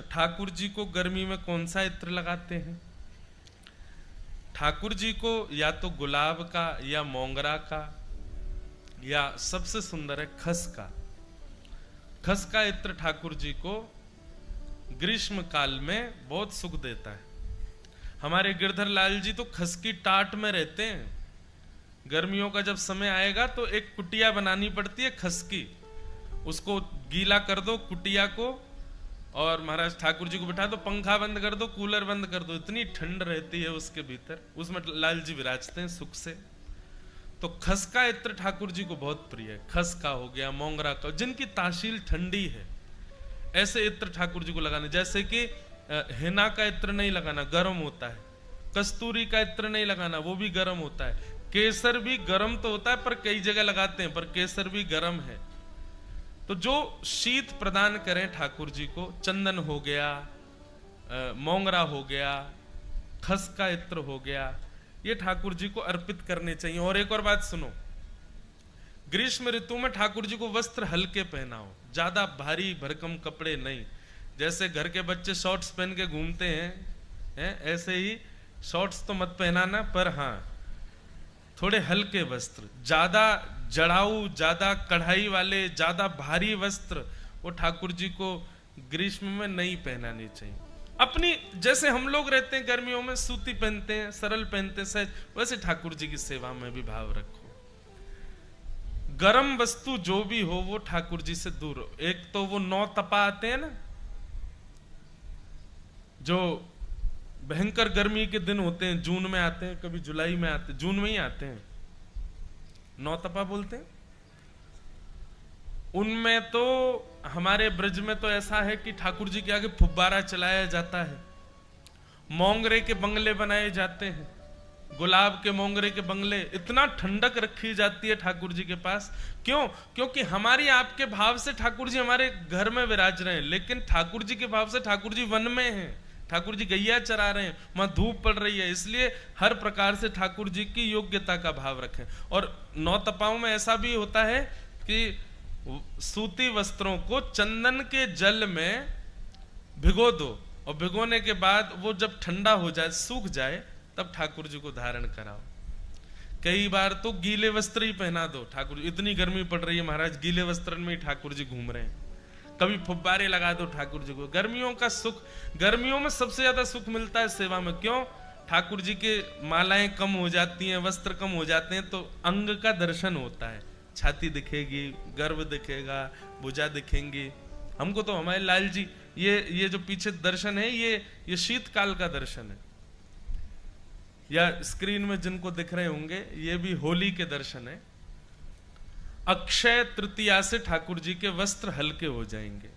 ठाकुर जी को गर्मी में कौन सा इत्र लगाते हैं? ठाकुर जी को या तो गुलाब का या मोंगरा का या सबसे सुंदर है खस का। खस का इत्र ठाकुर जी को ग्रीष्म काल में बहुत सुख देता है। हमारे गिरधर लाल जी तो खस की टाट में रहते हैं। गर्मियों का जब समय आएगा तो एक कुटिया बनानी पड़ती है खस की, उसको गीला कर दो कुटिया को, और महाराज ठाकुर जी को बिठा दो, पंखा बंद कर दो, कूलर बंद कर दो, इतनी ठंड रहती है उसके भीतर, उसमें लाल जी विराजते हैं सुख से। तो खस का इत्र ठाकुर जी को बहुत प्रिय है। खस का हो गया, मोंगरा का, जिनकी ताशील ठंडी है ऐसे इत्र ठाकुर जी को लगाने। जैसे कि हिना का इत्र नहीं लगाना, गर्म होता है। कस्तूरी का इत्र नहीं लगाना, वो भी गर्म होता है। केसर भी गर्म तो होता है पर कई जगह लगाते हैं, पर केसर भी गर्म है। तो जो शीत प्रदान करें ठाकुर जी को, चंदन हो गया, मोंगरा हो गया, खस का इत्र हो गया, ये ठाकुर जी को अर्पित करने चाहिए। और एक और बात सुनो, ग्रीष्म ऋतु में ठाकुर जी को वस्त्र हल्के पहनाओ, ज्यादा भारी भरकम कपड़े नहीं। जैसे घर के बच्चे शॉर्ट्स पहन के घूमते हैं, ऐसे ही शॉर्ट्स तो मत पहनाना, पर हाँ थोड़े हल्के वस्त्र। ज्यादा जड़ाऊ, ज्यादा कढ़ाई वाले, ज्यादा भारी वस्त्र वो ठाकुर जी को ग्रीष्म में नहीं पहनाने चाहिए। अपनी जैसे हम लोग रहते हैं गर्मियों में सूती पहनते हैं, सरल पहनते हैं सहज, वैसे ठाकुर जी की सेवा में भी भाव रखो। गरम वस्तु जो भी हो वो ठाकुर जी से दूर हो। एक तो वो 9 तपा आते हैं ना, जो भयंकर गर्मी के दिन होते हैं, जून में आते हैं, कभी जुलाई में आते हैं, जून में ही आते हैं, 9 तपा बोलते हैं। उनमें तो हमारे ब्रज में तो ऐसा है कि ठाकुर जी के आगे फुब्बारा चलाया जाता है, मोंगरे के बंगले बनाए जाते हैं, गुलाब के मोंगरे के बंगले, इतना ठंडक रखी जाती है ठाकुर जी के पास। क्यों? क्योंकि हमारी आपके भाव से ठाकुर जी हमारे घर में विराज रहे हैं, लेकिन ठाकुर जी के भाव से ठाकुर जी वन में हैं, ठाकुर जी गैया चरा रहे हैं, वहां धूप पड़ रही है, इसलिए हर प्रकार से ठाकुर जी की योग्यता का भाव रखें। और 9 तपाओं में ऐसा भी होता है कि सूती वस्त्रों को चंदन के जल में भिगो दो, और भिगोने के बाद वो जब ठंडा हो जाए, सूख जाए, तब ठाकुर जी को धारण कराओ। कई बार तो गीले वस्त्र ही पहना दो ठाकुर जी, इतनी गर्मी पड़ रही है महाराज, गीले वस्त्र में ही ठाकुर जी घूम रहे हैं। कभी फुब्बारे लगा दो ठाकुर जी को। गर्मियों का सुख, गर्मियों में सबसे ज्यादा सुख मिलता है सेवा में। क्यों? ठाकुर जी के मालाएं कम हो जाती हैं, वस्त्र कम हो जाते हैं, तो अंग का दर्शन होता है, छाती दिखेगी, गर्भ दिखेगा, भुजा दिखेंगी। हमको तो हमारे लाल जी, ये जो पीछे दर्शन है, ये शीतकाल का दर्शन है, या स्क्रीन में जिनको दिख रहे होंगे ये भी होली के दर्शन है। अक्षय तृतीया से ठाकुर जी के वस्त्र हल्के हो जाएंगे।